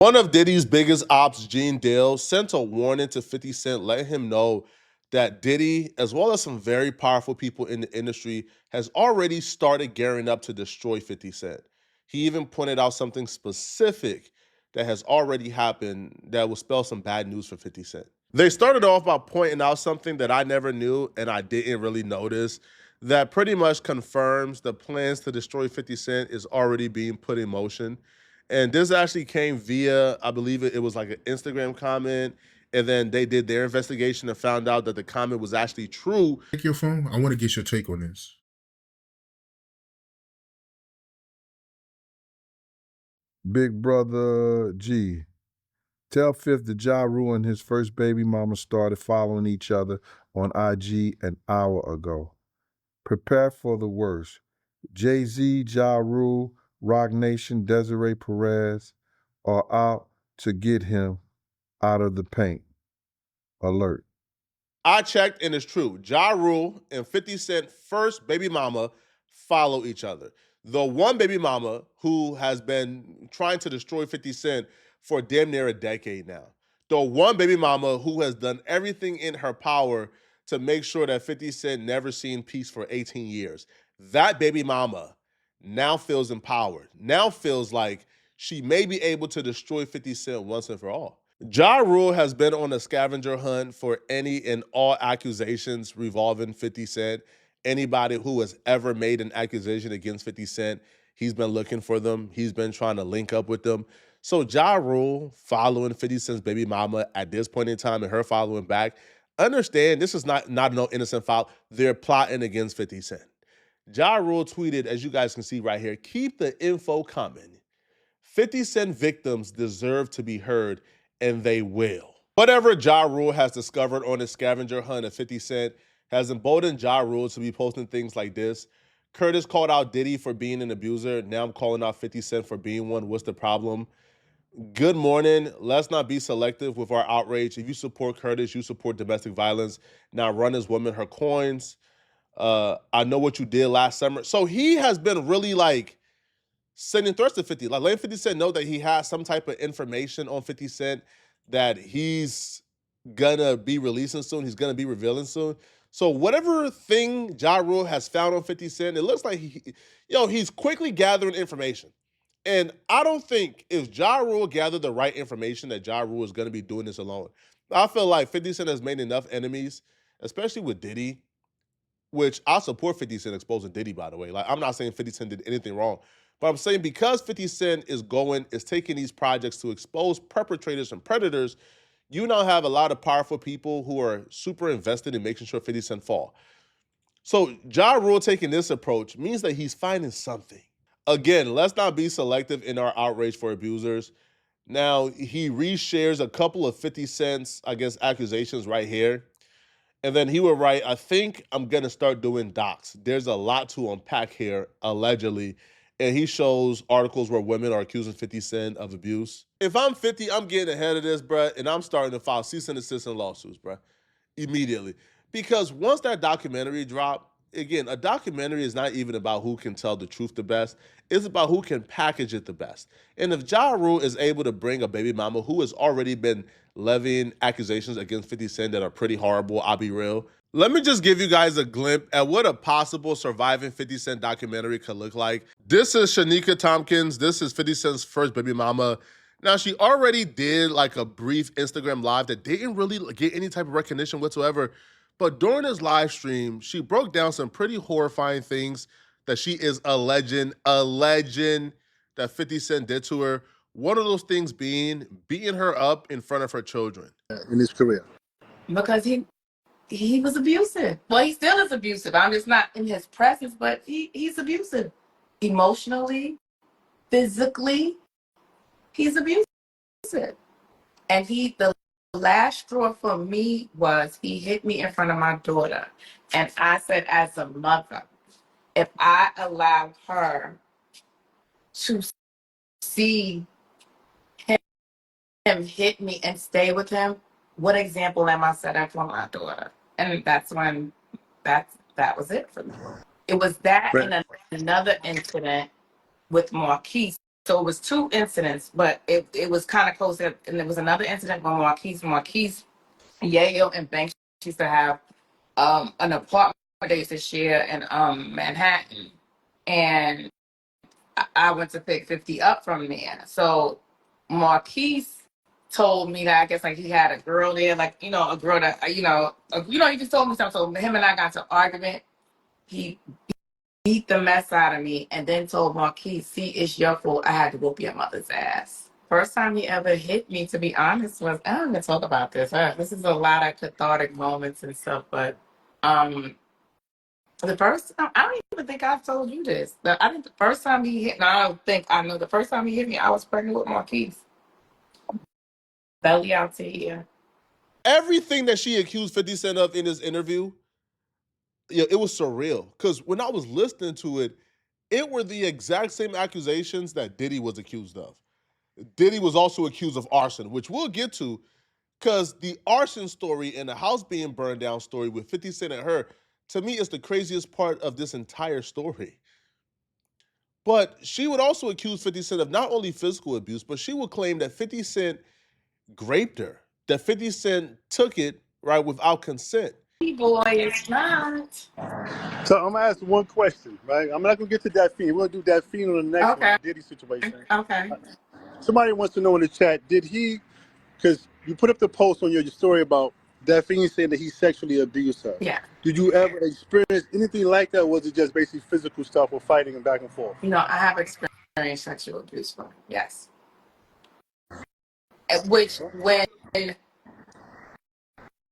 One of Diddy's biggest ops, Gene Dale, sent a warning to 50 Cent, letting him know that Diddy, as well as some very powerful people in the industry, has already started gearing up to destroy 50 Cent. He even pointed out something specific that has already happened that will spell some bad news for 50 Cent. They started off by pointing out something that I never knew and I didn't really notice that pretty much confirms the plans to destroy 50 Cent is already being put in motion. And this actually came via, I believe it was like an Instagram comment. And then they did their investigation and found out that the comment was actually true. Take your phone. I want to get your take on this. Big brother G, tell Fifth that Ja Rule and his first baby mama started following each other on IG an hour ago. Prepare for the worst. Jay-Z, Ja Rule, Roc Nation, Desiree Perez are out to get him out of the paint. Alert. I checked and it's true. Ja Rule and 50 Cent first baby mama follow each other. The one baby mama who has been trying to destroy 50 Cent for damn near a decade now. The one baby mama who has done everything in her power to make sure that 50 Cent never seen peace for 18 years. That baby mama now feels empowered. Now feels like she may be able to destroy 50 Cent once and for all. Ja Rule has been on a scavenger hunt for any and all accusations revolving 50 Cent. Anybody who has ever made an accusation against 50 Cent, he's been looking for them. He's been trying to link up with them. So Ja Rule following 50 Cent's baby mama at this point in time and her following back, understand this is not no innocent foul. They're plotting against 50 Cent. Ja Rule tweeted, as you guys can see right here, keep the info coming. 50 Cent victims deserve to be heard, and they will. Whatever Ja Rule has discovered on his scavenger hunt of 50 Cent has emboldened Ja Rule to be posting things like this. Curtis called out Diddy for being an abuser. Now I'm calling out 50 Cent for being one. What's the problem? Good morning. Let's not be selective with our outrage. If you support Curtis, you support domestic violence. Now run his woman her coins. I know what you did last summer. So he has been really like sending threats to 50. Like letting 50 Cent know that he has some type of information on 50 Cent that he's gonna be releasing soon. He's gonna be revealing soon. So whatever thing Ja Rule has found on 50 Cent, it looks like he's quickly gathering information. And I don't think if Ja Rule gathered the right information that Ja Rule is gonna be doing this alone. I feel like 50 Cent has made enough enemies, especially with Diddy, which I support 50 Cent exposing Diddy, by the way. Like, I'm not saying 50 Cent did anything wrong, but I'm saying because 50 Cent is taking these projects to expose perpetrators and predators, you now have a lot of powerful people who are super invested in making sure 50 Cent fall. So Ja Rule taking this approach means that he's finding something. Again, let's not be selective in our outrage for abusers. Now, he reshares a couple of 50 Cent's, I guess, accusations right here. And then he would write, I think I'm going to start doing docs. There's a lot to unpack here, allegedly. And he shows articles where women are accusing 50 Cent of abuse. If I'm 50, I'm getting ahead of this, bruh, and I'm starting to file cease and desist and lawsuits, bruh, immediately. Because once that documentary dropped, again, a documentary is not even about who can tell the truth the best. It's about who can package it the best. And if Ja Rule is able to bring a baby mama who has already been levying accusations against 50 Cent that are pretty horrible, I'll be real. Let me just give you guys a glimpse at what a possible surviving 50 Cent documentary could look like. This is Shanika Tompkins. This is 50 Cent's first baby mama. Now, she already did like a brief Instagram live that didn't really get any type of recognition whatsoever. But during this live stream, she broke down some pretty horrifying things that she is alleging that 50 Cent did to her. One of those things being beating her up in front of her children. In his career? Because he was abusive. Well, he still is abusive. I'm just not in his presence, but he's abusive. Emotionally, physically, he's abusive. And the last straw for me was he hit me in front of my daughter. And I said, as a mother, if I allowed her to see him hit me and stay with him, what example am I setting for my daughter? And that's when that was it for me. It was that Right. and another incident with Marquise So it was two incidents, but it was kind of close. And there was another incident when Marquise, Yale, and Banks used to have an apartment they used to share in Manhattan, and I went to pick 50 up from there. So Marquise told me that I guess like he had a girl there, like a girl that he just told me something. So him and I got to argument. He beat the mess out of me, and then told Marquise, "See, it's your fault. I had to whoop your mother's ass." First time he ever hit me, to be honest, was I'm gonna talk about this. This is a lot of cathartic moments and stuff, but um, the first time I don't even think I've told you this. I think the first time he hit me, I don't think I know. The first time he hit me, I was pregnant with Marquise, belly out to here. Everything that she accused 50 Cent of in this interview, it was surreal. Because when I was listening to it, it were the exact same accusations that Diddy was accused of. Diddy was also accused of arson, which we'll get to, because the arson story and the house being burned down story with 50 Cent and her, to me, is the craziest part of this entire story. But she would also accuse 50 Cent of not only physical abuse, but she would claim that 50 Cent raped her, that 50 Cent took it, right, without consent. Boy, it's not. So I'm gonna ask one question, right? I'm not gonna get to that fiend. We'll do that fiend on the next one, Okay. the Diddy situation. Okay. Somebody wants to know in the chat, did he? Because you put up the post on your story about that fiend saying that he sexually abused her. Yeah. Did you ever experience anything like that? Or was it just basically physical stuff or fighting and back and forth? I have experienced sexual abuse from him. Yes. Which, when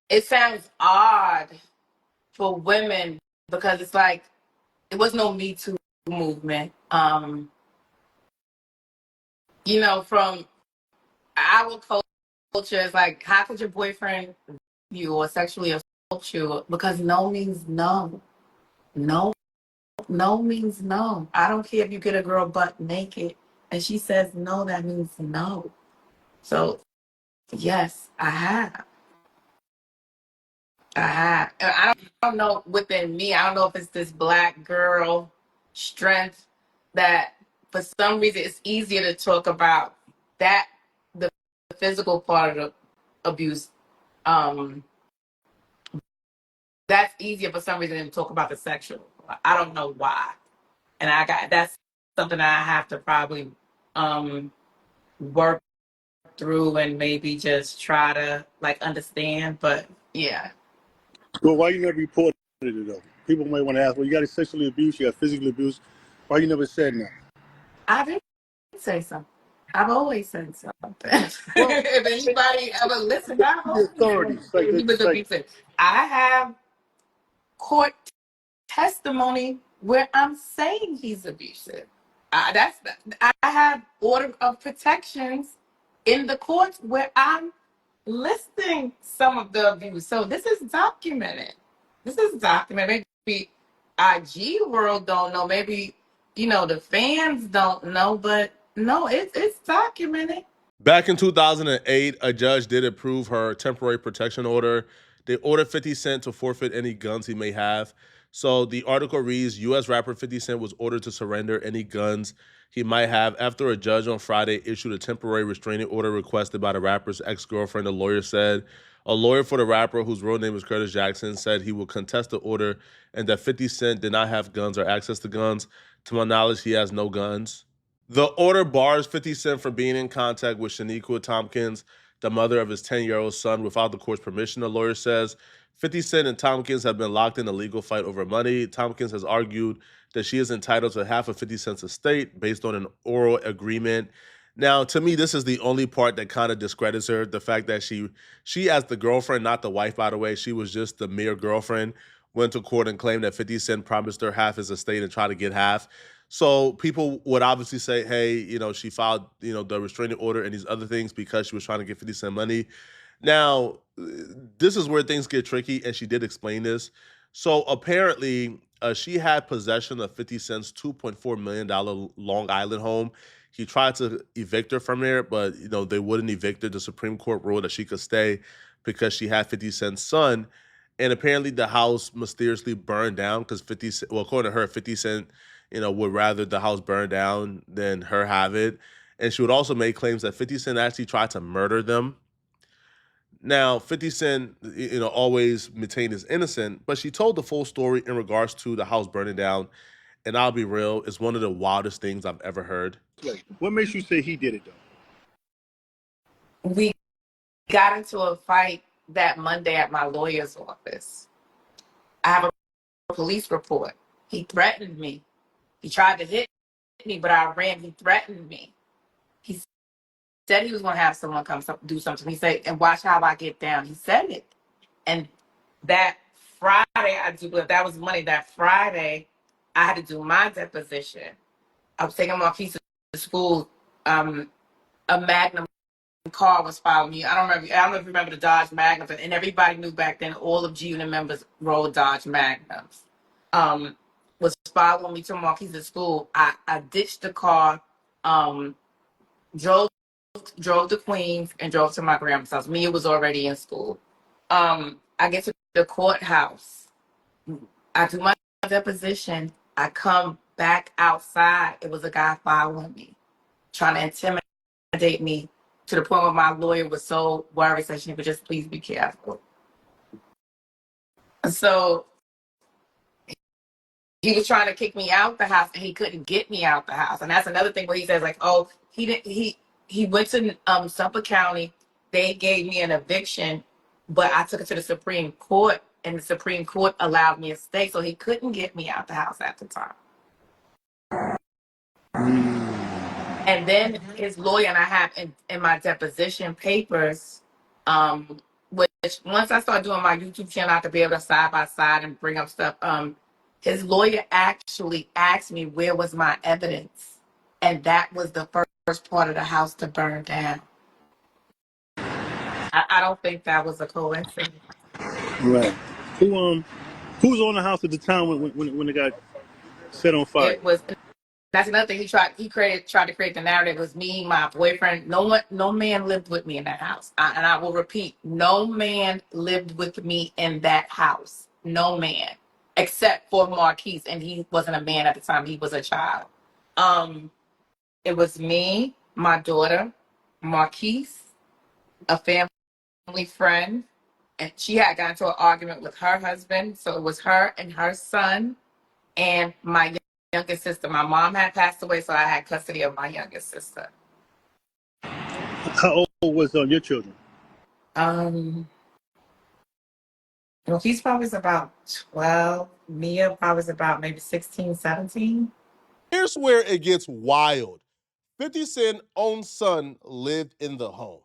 it sounds odd for women, because it's like it was no Me Too movement. From our culture, it's like, how could your boyfriend you or sexually assault you? Because no means no. No means no. I don't care if you get a girl butt naked and she says no, that means no. So yes, I have. And I don't know within me. I don't know if it's this black girl strength that for some reason it's easier to talk about that the physical part of the abuse. That's easier for some reason than to talk about the sexual. I don't know why. And that's something that I have to probably work through and maybe just try to understand. But yeah. Well, why you never reported it though? People might want to ask, well, you got sexually abused, you got physically abused. Why you never said that? I didn't say something. I've always said something. Well, if anybody ever listened, I've the always authorities, said he was abusive. I have court testimony where I'm saying he's abusive. I have order of protections in the courts where I'm listing some of the abuse. So this is documented. Maybe IG world don't know. Maybe the fans don't know, but no, it's documented. Back in 2008, a judge did approve her temporary protection order. They ordered 50 Cent to forfeit any guns he may have. So the article reads, U.S. rapper 50 Cent was ordered to surrender any guns he might have after a judge on Friday issued a temporary restraining order requested by the rapper's ex-girlfriend, the lawyer said. A lawyer for the rapper, whose real name is Curtis Jackson, said he will contest the order and that 50 Cent did not have guns or access to guns. To my knowledge, he has no guns. The order bars 50 Cent from being in contact with Shaniqua Tompkins, the mother of his 10-year-old son, without the court's permission, the lawyer says. 50 Cent and Tompkins have been locked in a legal fight over money. Tompkins has argued that she is entitled to half of 50 Cent's estate based on an oral agreement. Now, to me, this is the only part that kind of discredits her. The fact that she as the girlfriend, not the wife, by the way, she was just the mere girlfriend, went to court and claimed that 50 Cent promised her half his estate and tried to get half. So people would obviously say, hey, she filed, the restraining order and these other things because she was trying to get 50 Cent money. Now, this is where things get tricky, and she did explain this. So apparently, she had possession of 50 Cent's $2.4 million Long Island home. He tried to evict her from there, but they wouldn't evict her. The Supreme Court ruled that she could stay because she had 50 Cent's son. And apparently the house mysteriously burned down because according to her, 50 Cent, would rather the house burn down than her have it. And she would also make claims that 50 Cent actually tried to murder them. Now, 50 Cent, always maintained his innocent, but she told the full story in regards to the house burning down. And I'll be real, it's one of the wildest things I've ever heard. What makes you say he did it, though? We got into a fight that Monday at my lawyer's office. I have a police report. He threatened me. He tried to hit me, but I ran. He threatened me. He said he was going to have someone come do something. He said, and watch how I get down. He said it. And that Friday, I do believe that was Monday. That Friday, I had to do my deposition. I was taking my piece to school. A Magnum car was following me. I don't know if you remember the Dodge Magnums, and everybody knew back then all of G Unit members rode Dodge Magnums. Was following me to Marquise to school. I ditched the car, drove to Queens, and drove to my grandma's house. Mia was already in school. I get to the courthouse. I do my deposition. I come back outside. It was a guy following me, trying to intimidate me to the point where my lawyer was so worried that she would just please be careful. So he was trying to kick me out the house, and he couldn't get me out the house. And that's another thing where he says, like, oh, he went to Suffolk County. They gave me an eviction, but I took it to the Supreme Court, and the Supreme Court allowed me to stay. So he couldn't get me out the house at the time. And then his lawyer, and I have in my deposition papers, which once I start doing my YouTube channel, I could be able to side by side and bring up stuff. His lawyer actually asked me where was my evidence, and that was the first part of the house to burn down. I don't think that was a coincidence. Right. Who's on the house at the time when it got set on fire? It was. That's another thing. He tried to create the narrative. It was me, my boyfriend. No man lived with me in that house. And I will repeat, no man lived with me in that house. No man, except for Marquise, and he wasn't a man at the time. He was a child. It was me, my daughter, Marquise, a family friend, and she had gotten into an argument with her husband. So it was her and her son, and my youngest sister. My mom had passed away, so I had custody of my youngest sister. How old was your children? Well, he's probably about 12. Mia probably is about maybe 16, 17. Here's where it gets wild. 50 Cent's own son lived in the home.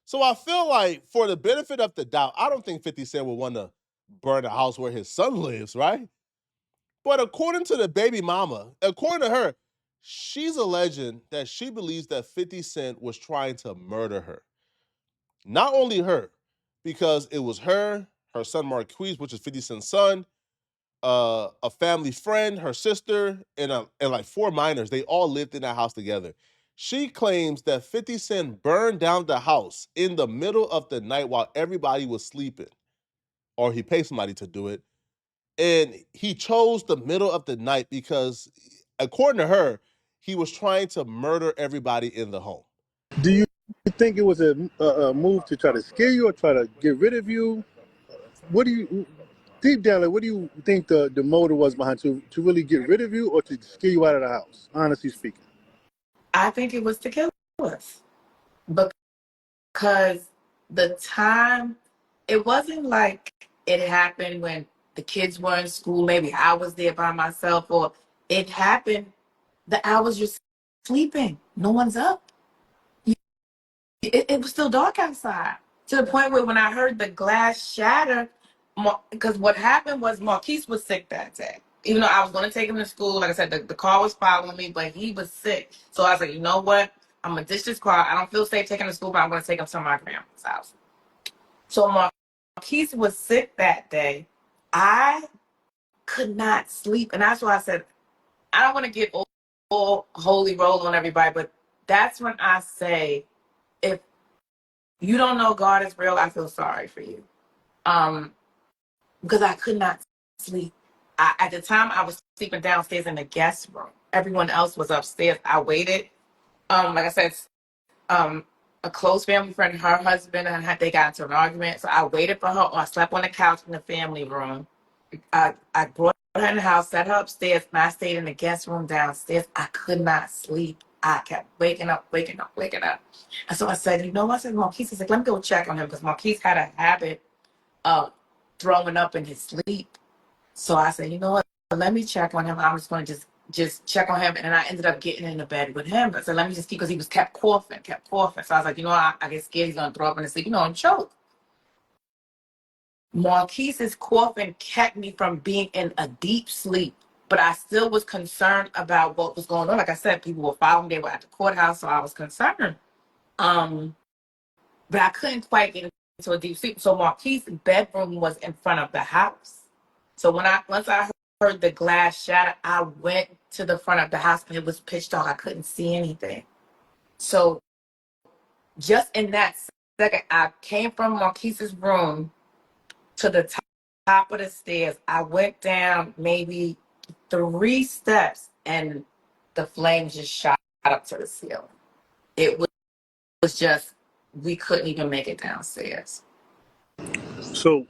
So I feel like for the benefit of the doubt, I don't think 50 Cent would want to burn the house where his son lives, right? But according to the baby mama, according to her, she's alleging that she believes that 50 Cent was trying to murder her. Not only her, because it was her son Marquise, which is 50 Cent's son, a family friend, her sister, and like 4 minors. They all lived in that house together. She claims that 50 Cent burned down the house in the middle of the night while everybody was sleeping, or he paid somebody to do it. And he chose the middle of the night because, according to her, he was trying to murder everybody in the home. Do you think it was a move to try to scare you or try to get rid of you? What do you, deep down, like, what do you think the motive was behind to really get rid of you or to scare you out of the house, honestly speaking? I think it was to kill us. Because the time, it wasn't like it happened when the kids were in school. Maybe I was there by myself, or it happened the hours you're sleeping. No one's up. It was still dark outside, to the point where when I heard the glass shatter, because what happened was Marquise was sick that day. Even though I was going to take him to school, like I said, the car was following me, but he was sick. So I was like, you know what? I'm going to ditch this car. I don't feel safe taking him to school, but I'm going to take him to my grandma's house. So Marquise was sick that day. I could not sleep. And that's why I said, I don't want to get all holy roll on everybody, but that's when I say, if you don't know God is real, I feel sorry for you. Because I could not sleep. At the time, I was sleeping downstairs in the guest room. Everyone else was upstairs. I waited. Like I said, um, a close family friend, her husband, and they got into an argument. So I waited for her, or I slept on the couch in the family room. I brought her in the house, set her upstairs, and I stayed in the guest room downstairs. I could not sleep. I kept waking up, waking up, waking up. And so I said, you know what? I said, Marquise, I said, let me go check on him because Marquise had a habit of throwing up in his sleep. So I said, you know what? Let me check on him. I'm just going to just check on him. And I ended up getting into bed with him. I said, let me just keep, because he was kept coughing. So I was like, you know what? I get scared he's going to throw up in his sleep, and choke. Marquise's coughing kept me from being in a deep sleep, but I still was concerned about what was going on. Like I said, people were following, they were at the courthouse, so I was concerned. But I couldn't quite get into a deep sleep. So Marquise's bedroom was in front of the house. So once I heard the glass shatter, I went to the front of the house and it was pitch dark. I couldn't see anything. So just in that second, I came from Marquise's room to the top of the stairs. I went down maybe 3 steps and the flames just shot up to the ceiling. It was just, we couldn't even make it downstairs. So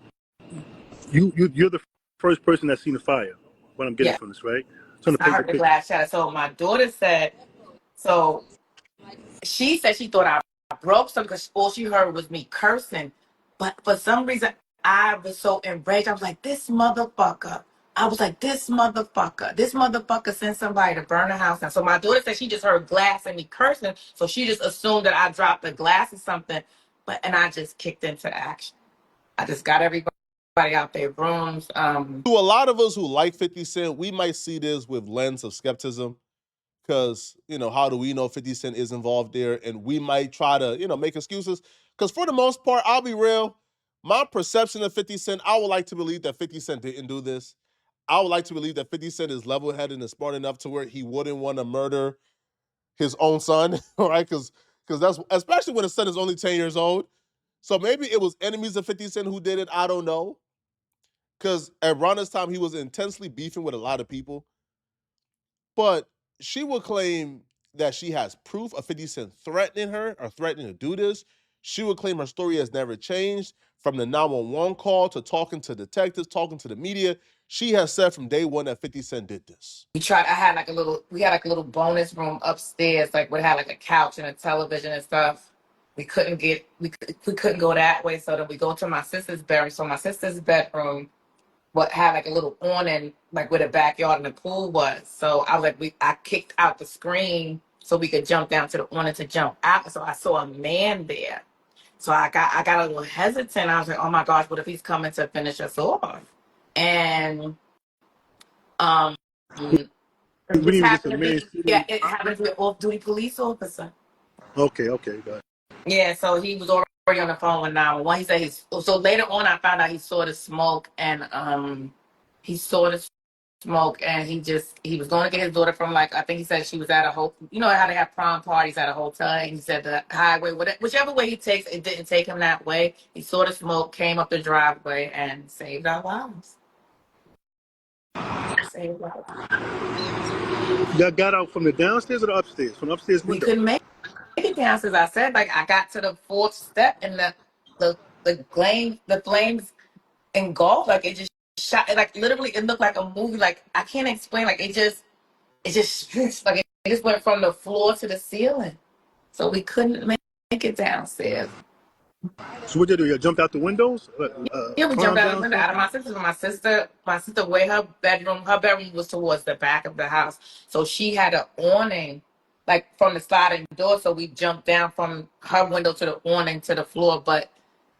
you're the first person that's seen the fire. What I'm getting Yeah. from this, right? So I heard the glass shatter. So my daughter said, so she said she thought I broke something because all she heard was me cursing. But for some reason, I was so enraged. I was like, this motherfucker. This motherfucker sent somebody to burn the house down. So my daughter said she just heard glass and me cursing. So she just assumed that I dropped the glass or something. And I just kicked into action. I just got everybody out their rooms. To a lot of us who like 50 Cent, we might see this with lens of skepticism because, how do we know 50 Cent is involved there? And we might try to, make excuses. Because for the most part, I'll be real, my perception of 50 Cent, I would like to believe that 50 Cent didn't do this. I would like to believe that 50 Cent is level-headed and smart enough to where he wouldn't want to murder his own son, right? Because that's, especially when his son is only 10 years old. So maybe it was enemies of 50 Cent who did it. I don't know. Because around this time, he was intensely beefing with a lot of people. But she will claim that she has proof of 50 Cent threatening her or threatening to do this. She would claim her story has never changed. From the 911 call to talking to detectives, talking to the media, she has said from day one that 50 Cent did this. We had like a little bonus room upstairs, like we had like a couch and a television and stuff. We couldn't go that way, so then we go to my sister's bedroom. So my sister's bedroom had like a little awning, like where the backyard and the pool was. So I kicked out the screen so we could jump down to the awning to jump out. So I saw a man there. So I got a little hesitant. I was like, oh my gosh, what if he's coming to finish us off? And um We this need just a happened to be, man yeah, sitting. it happened to be an off-duty police officer. Okay, got it. Yeah, so he was already on the phone with 911. He said so later on I found out he saw the smoke and he was going to get his daughter from, like, I think he said she was at a hotel. You know how they have prom parties at a hotel, and he said the highway, whichever way he takes, it didn't take him that way. He saw the smoke, came up the driveway, and saved our lives. Saved our lives. Y'all got out from the downstairs or the upstairs? From the upstairs We window? couldn't make it down, as I said. Like, I got to the 4th step, and the flames engulfed. Like, it just shot. Like, literally, it looked like a movie. Like, I can't explain. Like, it just like it just went from the floor to the ceiling. So we couldn't make it downstairs. So what you do? You jumped out the windows? Yeah, we jumped Climbed out the down window out of something? my sister, where her bedroom was towards the back of the house. So she had an awning, like from the sliding door. So we jumped down from her window to the awning to the floor. But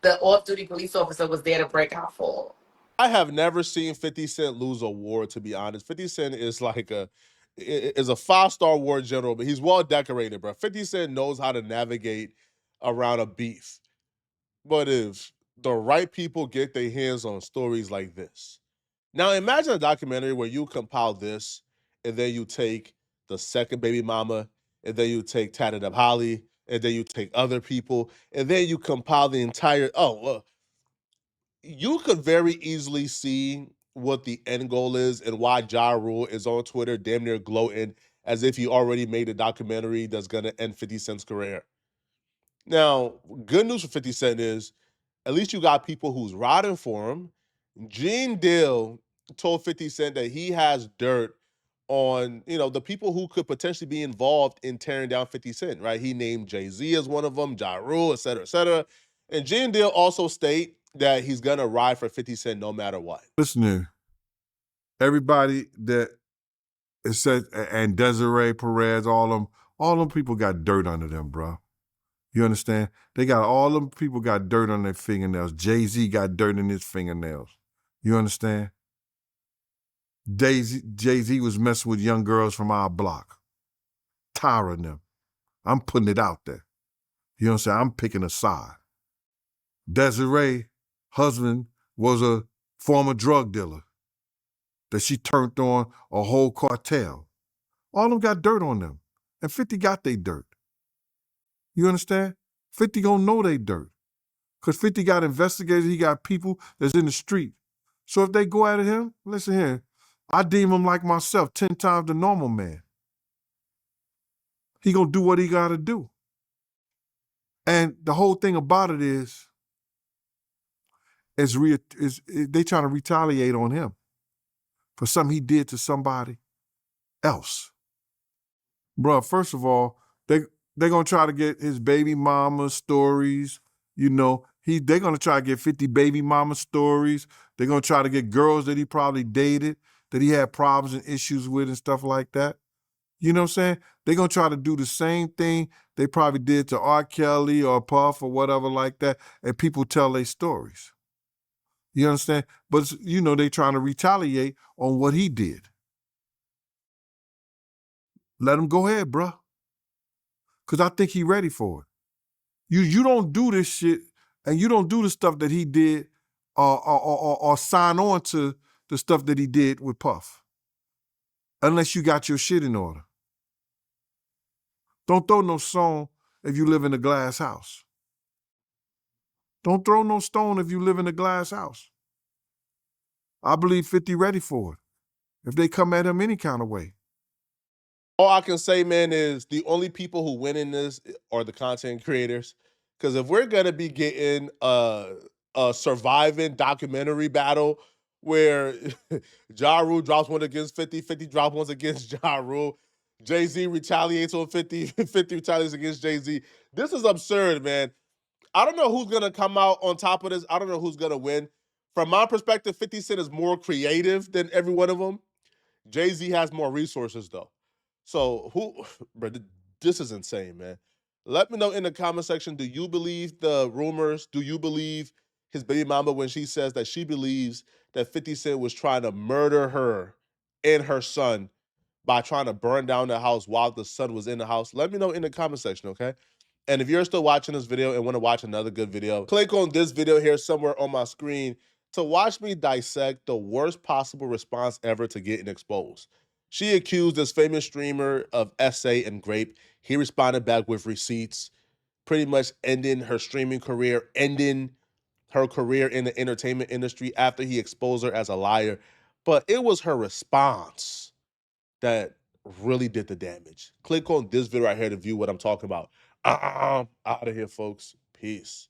the off-duty police officer was there to break our fall. I have never seen 50 Cent lose a war, to be honest. 50 Cent is like a 5-star war general, but he's well decorated, bro. 50 Cent knows how to navigate around a beef. But if the right people get their hands on stories like this. Now imagine a documentary where you compile this, and then you take the second baby mama, and then you take Tatted Up Holly, and then you take other people, and then you compile the entire, you could very easily see what the end goal is and why Ja Rule is on Twitter damn near gloating as if he already made a documentary that's going to end 50 Cent's career. Now, good news for 50 Cent is at least you got people who's riding for him. Gene Deal told 50 Cent that he has dirt on, the people who could potentially be involved in tearing down 50 Cent, right? He named Jay-Z as one of them, Ja Rule, et cetera, et cetera. And Gene Deal also state that he's going to ride for 50 Cent no matter what. Listen here. Everybody that it said, and Desiree Perez, all them people got dirt under them, bro. You understand? All them people got dirt on their fingernails. Jay-Z got dirt in his fingernails. You understand? Jay-Z was messing with young girls from our block. Tiring them. I'm putting it out there. You know what I'm saying? I'm picking a side. Desiree, husband, was a former drug dealer that she turned on a whole cartel. All of them got dirt on them. And 50 got they dirt. You understand? 50 gonna know they dirt. Because 50 got investigators, he got people that's in the street. So if they go at him, listen here, I deem him like myself, 10 times the normal man. He gonna do what he gotta do. And the whole thing about it is they trying to retaliate on him for something he did to somebody else. Bruh, first of all, they're gonna try to get his baby mama stories. They're gonna try to get 50 baby mama stories. They're gonna try to get girls that he probably dated, that he had problems and issues with and stuff like that. You know what I'm saying? They're gonna try to do the same thing they probably did to R. Kelly or Puff or whatever like that, and people tell their stories. You understand? But, they trying to retaliate on what he did. Let him go ahead, bruh. Because I think he ready for it. You don't do this shit, and you don't do the stuff that he did or sign on to the stuff that he did with Puff. Unless you got your shit in order. Don't throw no stone if you live in a glass house. Don't throw no stone if you live in a glass house. I believe 50 ready for it. If they come at him any kind of way. All I can say, man, is the only people who win in this are the content creators. Because if we're gonna be getting a surviving documentary battle where Ja Rule drops one against 50, 50 drops one against Ja Rule, Jay-Z retaliates on 50, 50 retaliates against Jay-Z. This is absurd, man. I don't know who's gonna come out on top of this. I don't know who's gonna win. From my perspective, 50 Cent is more creative than every one of them. Jay-Z has more resources though. So bro, this is insane, man. Let me know in the comment section, do you believe the rumors? Do you believe his baby mama when she says that she believes that 50 Cent was trying to murder her and her son by trying to burn down the house while the son was in the house? Let me know in the comment section, okay? And if you're still watching this video and want to watch another good video, click on this video here somewhere on my screen to watch me dissect the worst possible response ever to getting exposed. She accused this famous streamer of essay and grape. He responded back with receipts, pretty much ending her streaming career, ending her career in the entertainment industry after he exposed her as a liar. But it was her response that really did the damage. Click on this video right here to view what I'm talking about. Out of here, folks. Peace.